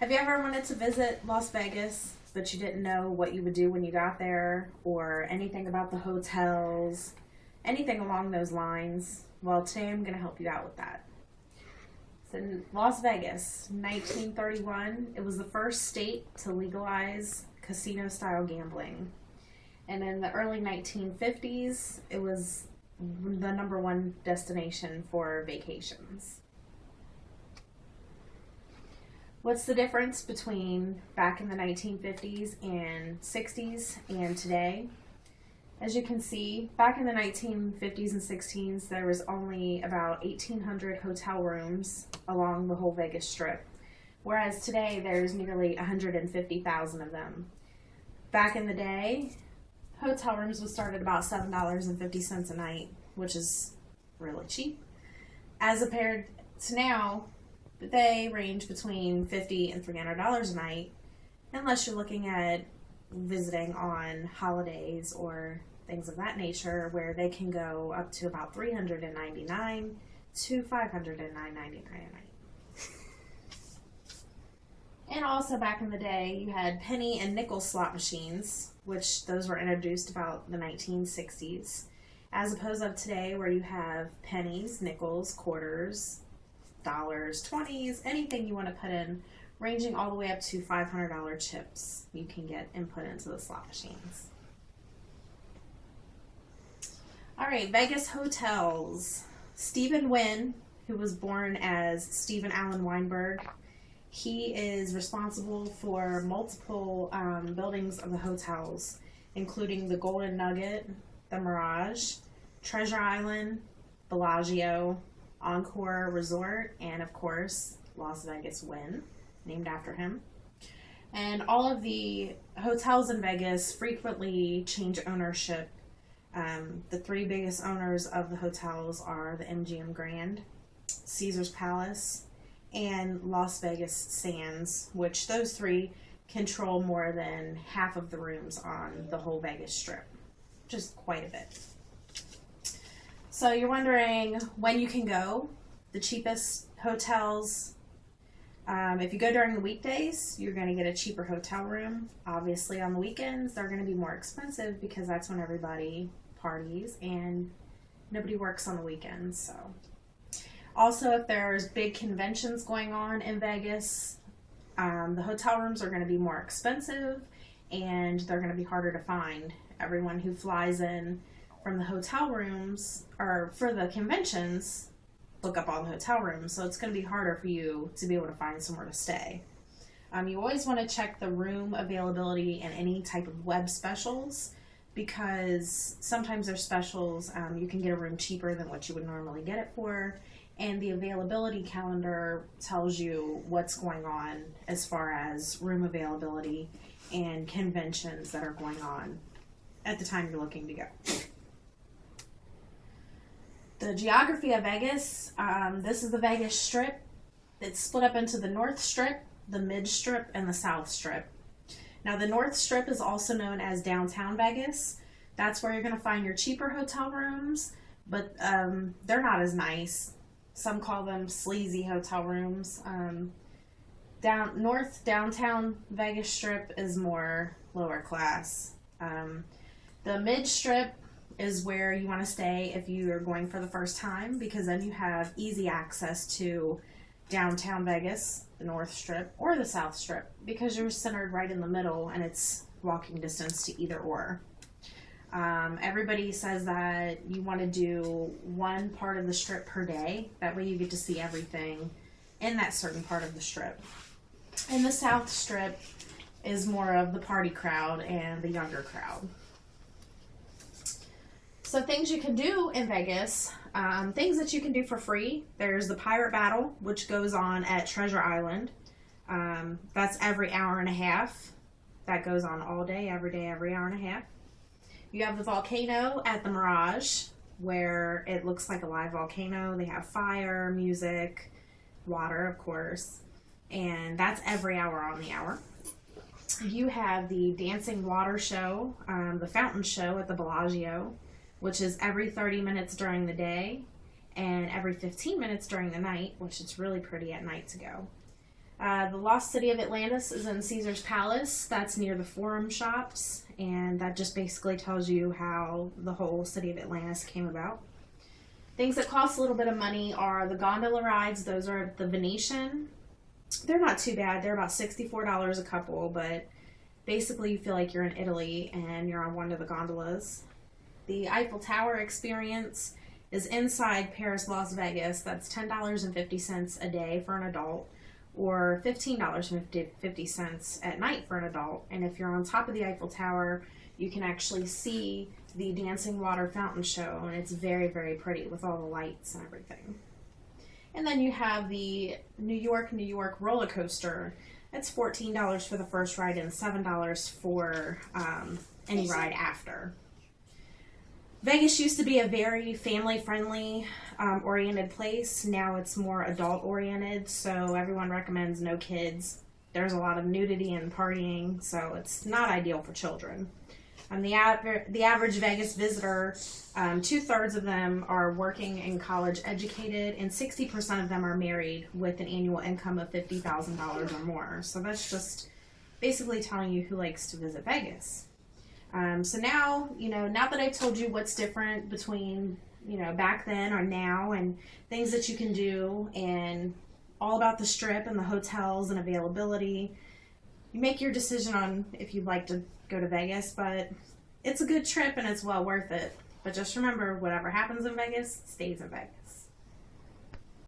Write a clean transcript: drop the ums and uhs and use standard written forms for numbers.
Have you ever wanted to visit Las Vegas, but you didn't know what you would do when you got there, or anything about the hotels, anything along those lines? Well, today I'm going to help you out with that. So in Las Vegas, 1931, it was the first state to legalize casino-style gambling. And in the early 1950s, it was the #1 destination for vacations. What's the difference between back in the 1950s and 60s and today? As you can see, back in the 1950s and 60s, there was only about 1,800 hotel rooms along the whole Vegas Strip, whereas today there's nearly 150,000 of them. Back in the day, hotel rooms would start at about $7.50 a night, which is really cheap. As compared to now, they range between $50 and $300 a night, unless you're looking at visiting on holidays or things of that nature, where they can go up to about $399 to $509.99 a night. And also back in the day, you had penny and nickel slot machines, which those were introduced about the 1960s, as opposed to today where you have pennies, nickels, quarters, dollars, 20s, anything you want to put in, ranging all the way up to $500 chips you can get and put into the slot machines. All right, Vegas hotels. Stephen Wynn, who was born as Stephen Allen Weinberg, he is responsible for multiple buildings of the hotels, including the Golden Nugget, the Mirage, Treasure Island, Bellagio, Encore Resort, and of course, Las Vegas Wynn, named after him. And all of the hotels in Vegas frequently change ownership. The 3 biggest owners of the hotels are the MGM Grand, Caesars Palace, and Las Vegas Sands, which those 3 control more than half of the rooms on the whole Vegas Strip, which is quite a bit. So you're wondering when you can go. The cheapest hotels, if you go during the weekdays, you're going to get a cheaper hotel room. Obviously on the weekends, they're going to be more expensive because that's when everybody parties and nobody works on the weekends. So also, if there's big conventions going on in Vegas, the hotel rooms are going to be more expensive and they're going to be harder to find. Everyone who flies in from the hotel rooms or for the conventions book up all the hotel rooms, so it's going to be harder for you to be able to find somewhere to stay. You always want to check the room availability and any type of web specials, because sometimes there's specials. You can get a room cheaper than what you would normally get it for, and the availability calendar tells you what's going on as far as room availability and conventions that are going on at the time you're looking to go. The geography of Vegas, this is the Vegas Strip. It's split up into the North Strip, the Mid Strip, and the South Strip. Now the North Strip is also known as downtown Vegas. That's where you're going to find your cheaper hotel rooms, but they're not as nice. Some call them sleazy hotel rooms. Downtown Vegas Strip is more lower class. The Mid Strip is where you want to stay if you are going for the first time, because then you have easy access to downtown Vegas, the North Strip, or the South Strip, because you're centered right in the middle and it's walking distance to either or. Everybody says that you want to do one part of the strip per day. That way you get to see everything in that certain part of the strip. And the South Strip is more of the party crowd and the younger crowd. So things you can do in Vegas, things that you can do for free. There's the Pirate Battle, which goes on at Treasure Island. That's every hour and a half. That goes on all day, every hour and a half. You have the volcano at the Mirage, where it looks like a live volcano. They have fire, music, water, of course, and that's every hour on the hour. You have the dancing water show, the fountain show at the Bellagio, which is every 30 minutes during the day and every 15 minutes during the night, which is really pretty at night to go. The Lost City of Atlantis is in Caesar's Palace. That's near the Forum Shops, and that just basically tells you how the whole city of Atlantis came about. Things that cost a little bit of money are the gondola rides. Those are at the Venetian. They're not too bad. They're about $64 a couple, but basically you feel like you're in Italy and you're on one of the gondolas. The Eiffel Tower experience is inside Paris, Las Vegas. That's $10.50 a day for an adult, or $15.50 at night for an adult. And if you're on top of the Eiffel Tower, you can actually see the dancing water fountain show, and it's very, very pretty with all the lights and everything. And then you have the New York roller coaster. It's $14 for the first ride and $7 for any ride after. Vegas used to be a very family-friendly oriented place. Now it's more adult-oriented, so everyone recommends no kids. There's a lot of nudity and partying, so it's not ideal for children. The average Vegas visitor, 2/3 of them are working and college educated, and 60% of them are married with an annual income of $50,000 or more. So that's just basically telling you who likes to visit Vegas. So now, now that I've told you what's different between, back then or now, and things that you can do, and all about the Strip and the hotels and availability, you make your decision on if you'd like to go to Vegas, but it's a good trip and it's well worth it. But just remember, whatever happens in Vegas stays in Vegas.